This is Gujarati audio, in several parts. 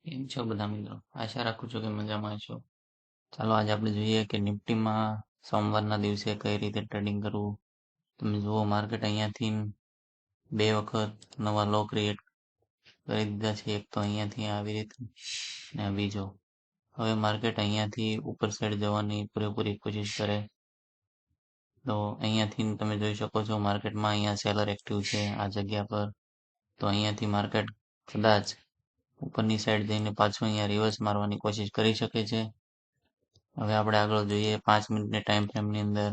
કેમ છો બધા મિત્રો? આશા રાખું છું કે મજામાં છો. ચાલો આજે આપણે જોઈએ કે નિફ્ટીમાં સોમવારના દિવસે કઈ રીતે ટ્રેડિંગ કરવું. તમે જુઓ માર્કેટ અહીંયાથી બે વખત નવા લો ક્રિએટ કરી દીધા છે. એક તો અહીંયાથી આવી રીતે ને બીજો. હવે માર્કેટ અહીંયાથી ઉપર સાઈડ જવાની પૂરેપૂરી કોશિશ કરે તો અહીંયાથી તમે જોઈ શકો છો માર્કેટમાં અહીંયા સેલર એક્ટિવ છે આ જગ્યા પર. તો અહીંયાથી માર્કેટ કદાચ ઉપરની સાઈડ જઈને પાછું અહીંયા રિવર્સ મારવાની કોશિશ કરી શકે છે. હવે આપણે આગળ જોઈએ 5 મિનિટની ટાઈમ ફ્રેમની અંદર.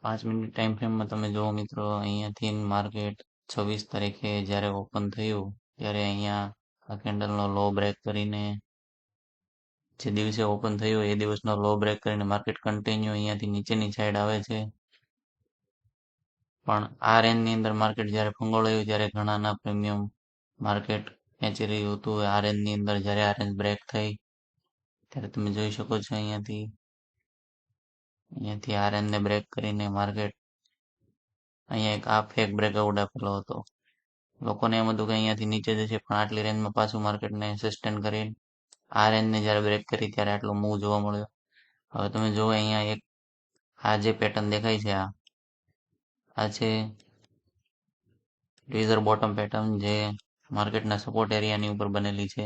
5 મિનિટ ટાઈમ ફ્રેમમાં તમે જુઓ મિત્રો અહીંયાથી માર્કેટ 26 તારીખે જ્યારે ઓપન થયું ત્યારે અહીંયા આ કેન્ડલનો લો બ્રેક કરીને જે દિવસે ઓપન થયું એ દિવસનો લો બ્રેક કરીને માર્કેટ કન્ટિન્યુ અહીંયાથી નીચેની સાઈડ આવે છે. પણ આ રેન્જની અંદર માર્કેટ જ્યારે ફંગોળાયું ત્યારે ઘણાના પ્રીમિયમ માર્કેટ ખેંચી રહ્યું હતું. આ રેન્જની અંદર જ્યારે આ રેન્જ બ્રેક થઈ ત્યારે તમે જોઈ શકો છો અહીંયાથી આ રેન્જને બ્રેક કરીને માર્કેટ અહીંયા એક આ ફેક બ્રેકઆઉટ આપેલો હતો. લોકોને એમ હતું કે અહીંયાથી નીચે જશે પણ આટલી રેન્જમાં પાછું માર્કેટને સસ્ટેન કરીને આ રેન્જને જ્યારે બ્રેક કરી ત્યારે આટલો મૂવ જોવા મળ્યો. હવે તમે જુઓ અહીંયા એક આ જે પેટર્ન દેખાય છે આ છે ટ્વીઝર બોટમ પેટર્ન જે માર્કેટના સપોર્ટ એરિયાની ઉપર બનેલી છે.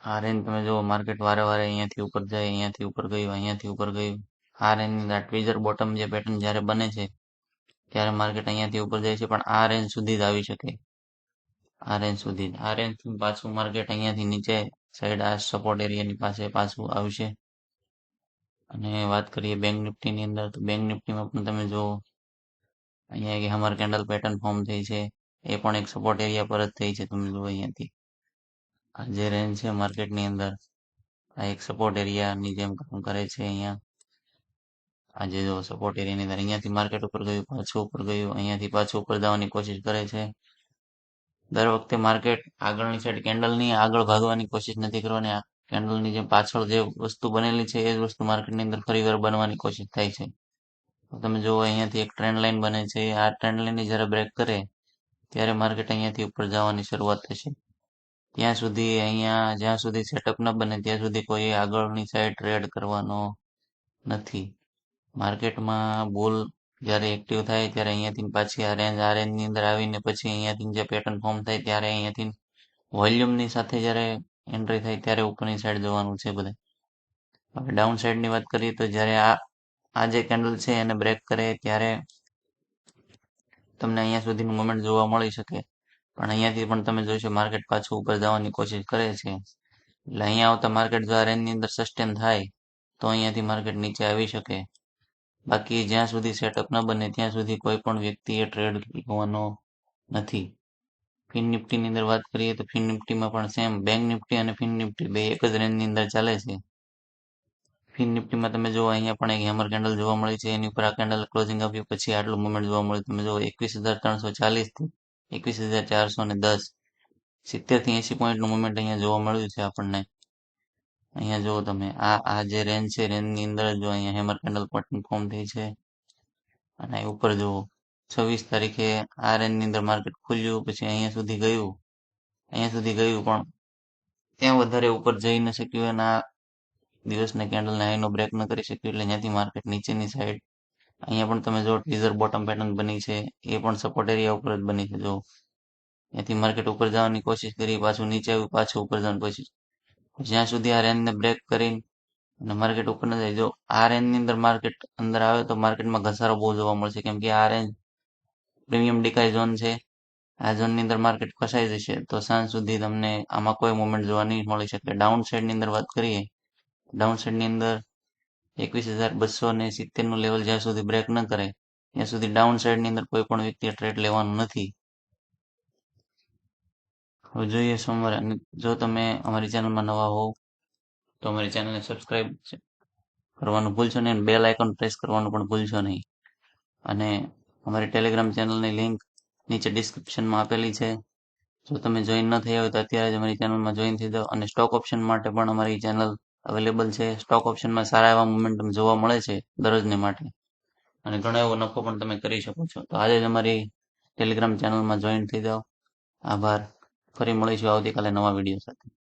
આ રેન્જ તમે જુઓ માર્કેટ વારે વારે અહીંયાથી ઉપર જાય, અહીંયાથી ઉપર ગયું, અહીંયાથી ઉપર ગયું. આ રેન્જની ટ્વીઝર બોટમ જે પેટર્ન જ્યારે બને છે ત્યારે માર્કેટ અહીંયાથી ઉપર જાય છે પણ આ રેન્જ સુધી જ આવી શકે. આ રેન્જ સુધી પાછું માર્કેટ અહીંયાથી નીચે સાઈડ આ સપોર્ટ એરિયાની પાસે પાછું આવશે. અને વાત કરીએ બેંક નિફ્ટીની અંદર તો બેંક નિફ્ટીમાં પણ તમે જુઓ અહીંયા એક હેમર કેન્ડલ પેટર્ન ફોર્મ થઈ છે. એ પણ એક સપોર્ટ એરિયા પર જ થઈ છે. તમે જુઓ અહીંયાથી આ જે રેન્જ છે માર્કેટની અંદર આ એક સપોર્ટ એરિયાની જેમ કામ કરે છે. અહીંયા આજે જો સપોર્ટ એરિયાની અંદર અહીંયાથી માર્કેટ ઉપર ગયું, પાછું ઉપર ગયું, અહીંયાથી પાછું ઉપર જવાની કોશિશ કરે છે. દર વખતે માર્કેટ આગળની સાઈડ કેન્ડલની આગળ ભાગવાની કોશિશ નથી કરવાની. આ કેન્ડલની જે પાછળ જે વસ્તુ બનેલી છે એ જ વસ્તુ માર્કેટની અંદર ફરીવાર બનવાની કોશિશ થાય છે. તો તમે જુઓ અહીંયાથી એક ટ્રેન્ડ લાઇન બને છે. આ ટ્રેન્ડ લાઇનની જ્યારે બ્રેક કરે ત્યારે માર્કેટ અહીંયાથી ઉપર જવાની શરૂઆત થશે. ત્યાં સુધી અહીંયા જ્યાં સુધી સેટઅપ ન બને ત્યાં સુધી કોઈ આગળની સાઈડ ટ્રેડ કરવાનો નથી. માર્કેટમાં બુલ જ્યારે એક્ટિવ થાય ત્યારે અહીંયાથી પાછી આ રેન્જની અંદર આવીને પછી અહીંયાથી જે પેટર્ન ફોર્મ થાય ત્યારે અહીંયાથી વોલ્યુમની સાથે જ્યારે એન્ટ્રી થાય ત્યારે ઉપરની સાઈડ જવાનું છે બધે. હવે ડાઉન સાઈડની વાત કરીએ તો જ્યારે આ જે કેન્ડલ છે એને બ્રેક કરે ત્યારે તમને અહીંયા સુધીનું મોમેન્ટ જોવા મળી શકે. પણ અહીંયાથી પણ તમે જોઈશો માર્કેટ પાછું ઉપર જવાની કોશિશ કરે છે. એટલે અહીંયા આવતા માર્કેટ જો આ રેન્જની અંદર સસ્ટેન થાય તો અહીંયાથી માર્કેટ નીચે આવી શકે. બાકી જ્યાં સુધી સેટઅપ ન બને ત્યાં સુધી કોઈ પણ વ્યક્તિએ ટ્રેડ લેવાનો નથી. ફિન નિફ્ટીની અંદર વાત કરીએ તો ફિન નિફ્ટીમાં પણ સેમ બેંક નિફ્ટી અને ફિન નિફ્ટી બે એક જ રેન્જની અંદર ચાલે છે. ફિન નિફ્ટીમાં તમે જુઓ અહીંયા પણ એક હેમર કેન્ડલ જોવા મળી છે. એની ઉપર આ કેન્ડલ ક્લોઝિંગ આપ્યું પછી આટલું મુવમેન્ટ જોવા મળ્યું. તમે જુઓ 21,340 થી 21,410 70 થી 80 પોઈન્ટનું મુવમેન્ટ અહીંયા જોવા મળ્યું છે આપણને. અહીંયા જુઓ તમે આ જે રેન્જ છે રેન્જની અંદર જો અહીંયા હેમર કેન્ડલ પેટર્ન ફોર્મ થઈ છે. અને ઉપર જુઓ 26 તારીખે આ રેન્જની અંદર માર્કેટ ખુલ્યું પછી અહીંયા સુધી ગયું પણ ત્યાં વધારે ઉપર જઈ ન શક્યું અને આ દિવસને કેન્ડલને હાઈનો બ્રેક ન કરી શક્યું એટલે ત્યાંથી માર્કેટ નીચેની સાઈડ અહીંયા પણ તમે જો ટ્વીઝર બોટમ પેટર્ન બની છે એ પણ સપોર્ટ એરિયા ઉપર જ બની છે. જો ત્યાંથી માર્કેટ ઉપર જવાની કોશિશ કરી પાછું નીચે આવ્યું પાછું ઉપર જવાની કોશિશ જ્યાં સુધી આ રેન્જને બ્રેક કરીને અને માર્કેટ ઉપર ન જાય. જો આ રેન્જની અંદર માર્કેટ અંદર આવે તો માર્કેટમાં ઘસારો બહુ જોવા મળશે કેમ કે આ રેન્જ પ્રીમિયમ ડિકાઈ ઝોન છે. આ ઝોનની અંદર માર્કેટ ફસાઈ જશે તો સાંજ સુધી તમને આમાં કોઈ મુવમેન્ટ જોવા નહીં મળી શકે. ડાઉન સાઈડની અંદર વાત કરીએ ડાઉન સાઈડની અંદર 21,270નું લેવલ જ્યાં સુધી બ્રેક ન કરે ત્યાં સુધી ડાઉન સાઈડની અંદર કોઈ પણ વ્યક્તિએ ટ્રેડ લેવાનું નથી. હવે જોઈએ સોમવારે. અને જો તમે અમારી ચેનલમાં નવા હોવ તો અમારી ચેનલને સબસ્ક્રાઇબ કરવાનું ભૂલશો નહીં અને બેલ આઇકોન પ્રેસ કરવાનું પણ ભૂલશો નહીં. અને અમારી ટેલિગ્રામ ચેનલની લિંક નીચે ડિસ્ક્રિપ્શનમાં આપેલી છે. જો તમે જોઈન ન થયા હોય તો અત્યારે જ અમારી ચેનલમાં જોઈન થઈ જાઓ. અને સ્ટોક ઓપ્શન માટે પણ અમારી ચેનલ અવેલેબલ છે. સ્ટોક ઓપ્શનમાં સારા એવા મોમેન્ટમ જોવા મળે છે દરરોજને માટે અને ઘણો એવો નફો પણ તમે કરી શકો છો. તો આજે જ અમારી ટેલિગ્રામ ચેનલમાં જોઈન થઈ જાઓ. આભાર. ફરી મળીશું આવતીકાલે નવા વિડીયો સાથે.